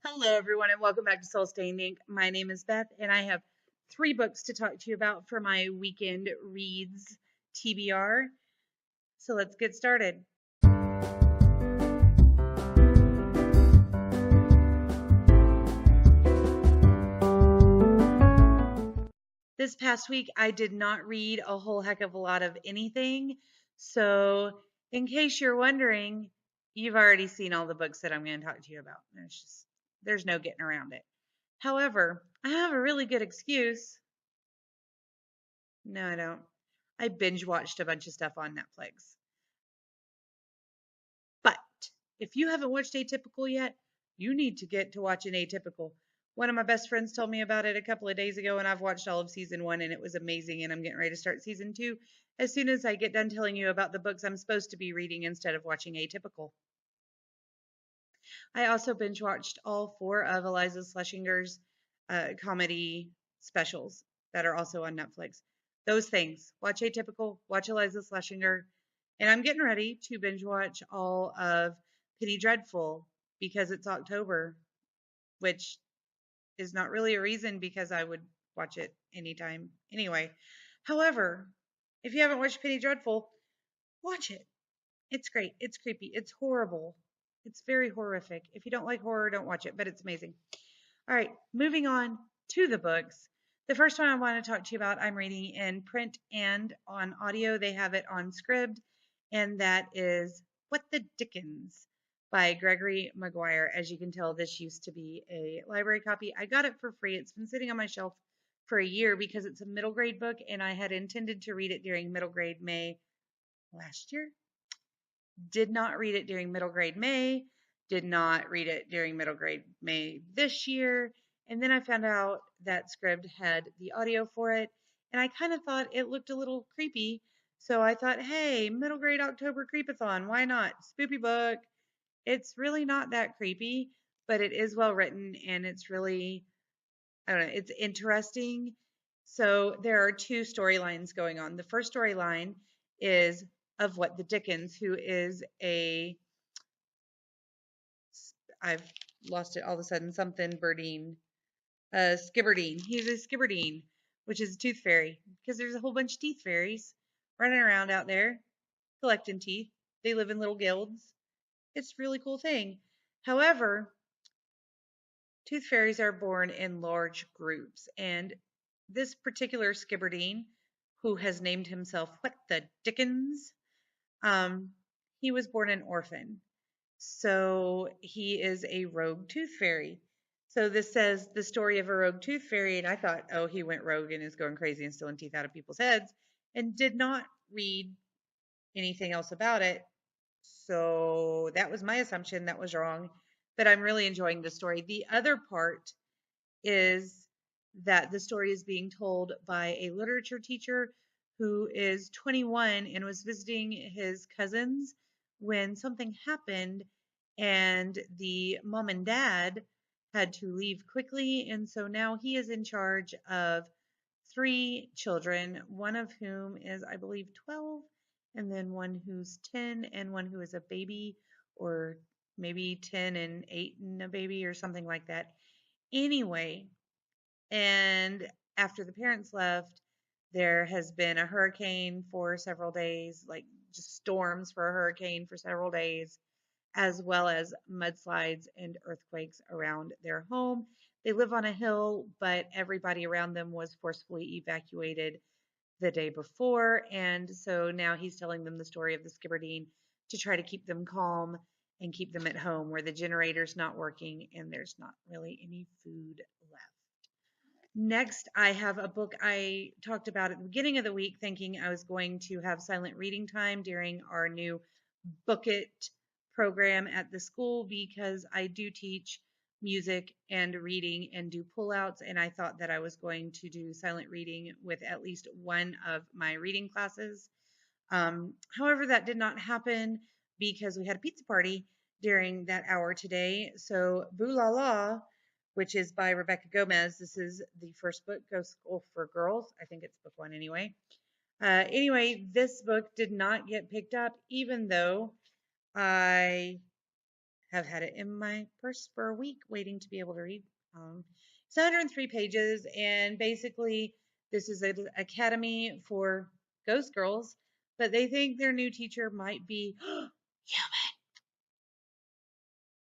Hello, everyone, and welcome back to Soul Stain Inc. My name is Beth, and I have three books to talk to you about for my weekend reads TBR. So let's get started. This past week, I did not read a whole heck of a lot of anything. So, in case you're wondering, you've already seen all the books that I'm going to talk to you about. There's no getting around it. However, I have a really good excuse. No, I don't. I binge watched a bunch of stuff on Netflix. But if you haven't watched Atypical yet, you need to get to watching Atypical. One of my best friends told me about it a couple of days ago, and I've watched all of season one, and it was amazing. And I'm getting ready to start season two as soon as I get done telling you about the books I'm supposed to be reading instead of watching Atypical. I also binge watched all four of Eliza Schlesinger's comedy specials that are also on Netflix. Those things. Watch Atypical, watch Eliza Schlesinger, and I'm getting ready to binge watch all of Penny Dreadful because it's October, which is not really a reason because I would watch it anytime anyway. However, if you haven't watched Penny Dreadful, watch it. It's great. It's creepy. It's horrible. It's very horrific. If you don't like horror, don't watch it, but it's amazing. All right, moving on to the books. The first one I want to talk to you about, I'm reading in print and on audio. They have it on Scribd, and that is What the Dickens by Gregory Maguire. As you can tell, this used to be a library copy. I got it for free. It's been sitting on my shelf for a year because it's a middle grade book, and I had intended to read it during middle grade May last year. Did not read it during middle grade May, did not read it during middle grade May this year. And then I found out that Scribd had the audio for it. And I kind of thought it looked a little creepy. So I thought, hey, middle grade October creepathon, why not? Spoopy book. It's really not that creepy, but it is well written and it's really, I don't know, it's interesting. So there are two storylines going on. The first storyline is of What the Dickens, who is I've lost it all of a sudden, something Birdine, Skibberdine. He's a Skibberdine, which is a tooth fairy, because there's a whole bunch of teeth fairies running around out there collecting teeth. They live in little guilds. It's a really cool thing. However, tooth fairies are born in large groups, and this particular Skibberdine, who has named himself What the Dickens, um, he was born an orphan. So he is a rogue tooth fairy. So this says the story of a rogue tooth fairy, and I thought, oh, he went rogue and is going crazy and stealing teeth out of people's heads, and did not read anything else about it. So that was my assumption. That was wrong. But I'm really enjoying the story. The other part is that the story is being told by a literature teacher who is 21 and was visiting his cousins when something happened and the mom and dad had to leave quickly. And so now he is in charge of three children, one of whom is, I believe, 12, and then one who's 10, and one who is a baby, or maybe 10 and 8 and a baby, or something like that. Anyway, and after the parents left, there has been a hurricane for several days, like just storms for a hurricane for several days, as well as mudslides and earthquakes around their home. They live on a hill, but everybody around them was forcefully evacuated the day before. And so now he's telling them the story of the Skibberdine to try to keep them calm and keep them at home where the generator's not working and there's not really any food left. Next, I have a book I talked about at the beginning of the week, thinking I was going to have silent reading time during our new Book It program at the school because I do teach music and reading and do pullouts, and I thought that I was going to do silent reading with at least one of my reading classes. However, that did not happen because we had a pizza party during that hour today. So, Boo La La, which is by Rebecca Gomez. This is the first book, Go School for Girls. I think it's book one anyway. Anyway, this book did not get picked up, even though I have had it in my purse for a week waiting to be able to read. It's 103 pages, and basically, this is an academy for ghost girls, but they think their new teacher might be human.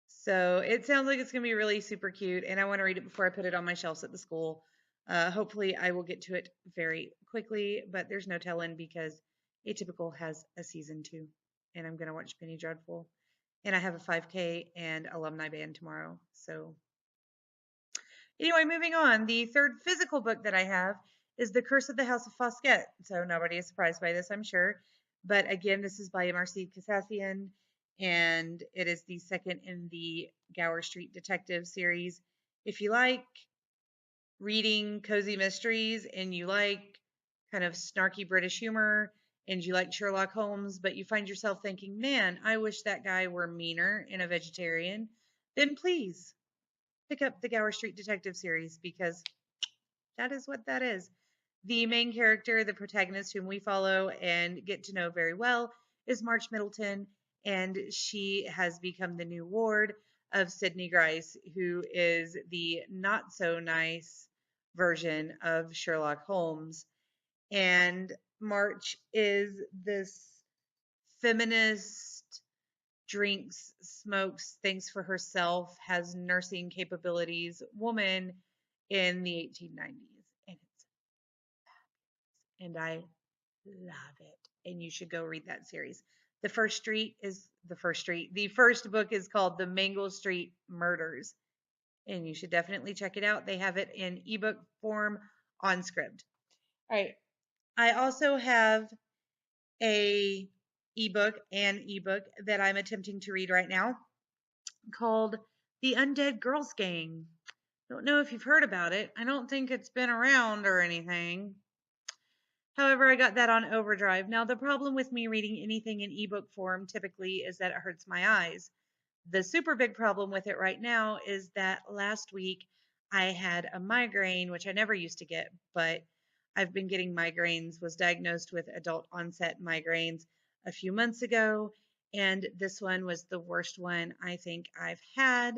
So it sounds like it's going to be really super cute, and I want to read it before I put it on my shelves at the school. Hopefully, I will get to it very quickly, but there's no telling because Atypical has a season 2, and I'm going to watch Penny Dreadful. And I have a 5K and alumni band tomorrow. So, anyway, moving on. The third physical book that I have is The Curse of the House of Foskett. So, nobody is surprised by this, I'm sure. But again, this is by Marcy Kasafian, and it is the second in the Gower Street Detective series. If you like reading cozy mysteries and you like kind of snarky British humor and you like Sherlock Holmes, but you find yourself thinking, man, I wish that guy were meaner and a vegetarian, then please pick up the Gower Street Detective series because that is what that is. The main character, the protagonist whom we follow and get to know very well, is March Middleton, and she has become the new ward of Sidney Grice, who is the not so nice version of Sherlock Holmes. And March is this feminist, drinks, smokes, thinks for herself, has nursing capabilities woman in the 1890s. And I love it. And you should go read that series. The first street. The first book is called The Mangle Street Murders. And you should definitely check it out. They have it in ebook form on Scribd. All right. I also have an ebook that I'm attempting to read right now called The Undead Girls Gang. Don't know if you've heard about it. I don't think it's been around or anything. However, I got that on overdrive. Now, the problem with me reading anything in ebook form typically is that it hurts my eyes. The super big problem with it right now is that last week I had a migraine, which I never used to get, but I've been getting migraines, was diagnosed with adult onset migraines a few months ago, and this one was the worst one I think I've had,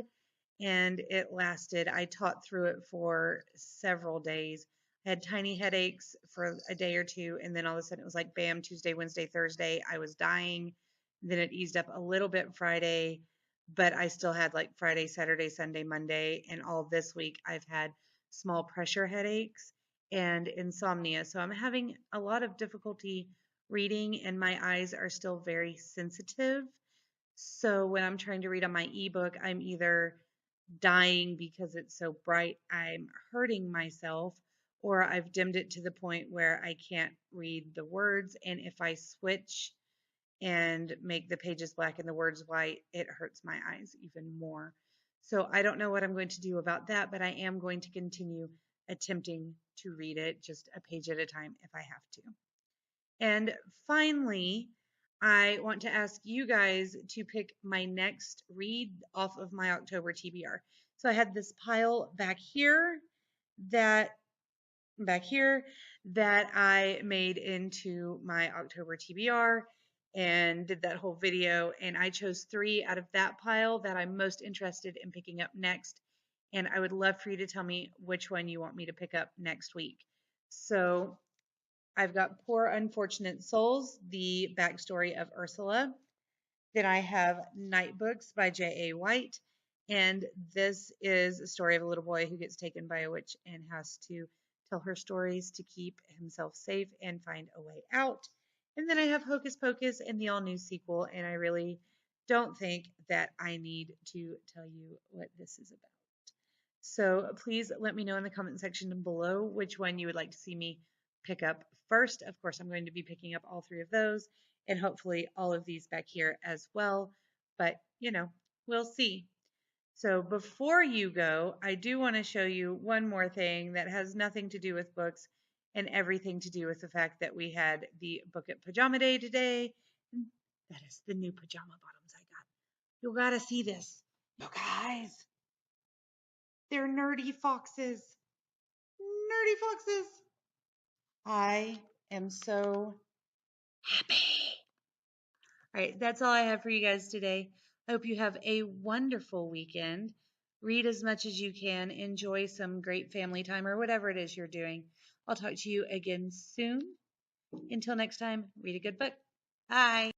and it lasted. I taught through it for several days. I had tiny headaches for a day or two, and then all of a sudden it was like bam, Tuesday, Wednesday, Thursday, I was dying. Then it eased up a little bit Friday, but I still had like Friday, Saturday, Sunday, Monday, and all this week I've had small pressure headaches and insomnia. So I'm having a lot of difficulty reading, and my eyes are still very sensitive. So when I'm trying to read on my ebook, I'm either dying because it's so bright, I'm hurting myself, or I've dimmed it to the point where I can't read the words. And if I switch and make the pages black and the words white, it hurts my eyes even more. So I don't know what I'm going to do about that, but I am going to continue attempting to read it just a page at a time if I have to. And finally, I want to ask you guys to pick my next read off of my October TBR. So I had this pile that back here that I made into my October TBR and did that whole video, and I chose 3 out of that pile that I'm most interested in picking up next, and I would love for you to tell me which one you want me to pick up next week. So I've got Poor Unfortunate Souls, the backstory of Ursula. Then I have Night Books by J.A. White. And this is a story of a little boy who gets taken by a witch and has to tell her stories to keep himself safe and find a way out. And then I have Hocus Pocus and the all new sequel. And I really don't think that I need to tell you what this is about. So please let me know in the comment section below which one you would like to see me pick up first. Of course, I'm going to be picking up all 3 of those and hopefully all of these back here as well. But, we'll see. So before you go, I do want to show you one more thing that has nothing to do with books and everything to do with the fact that we had the Book It Pajama Day today. That is the new pajama bottoms I got. You gotta see this. You guys. They're nerdy foxes. Nerdy foxes. I am so happy. All right, that's all I have for you guys today. I hope you have a wonderful weekend. Read as much as you can. Enjoy some great family time or whatever it is you're doing. I'll talk to you again soon. Until next time, read a good book. Bye.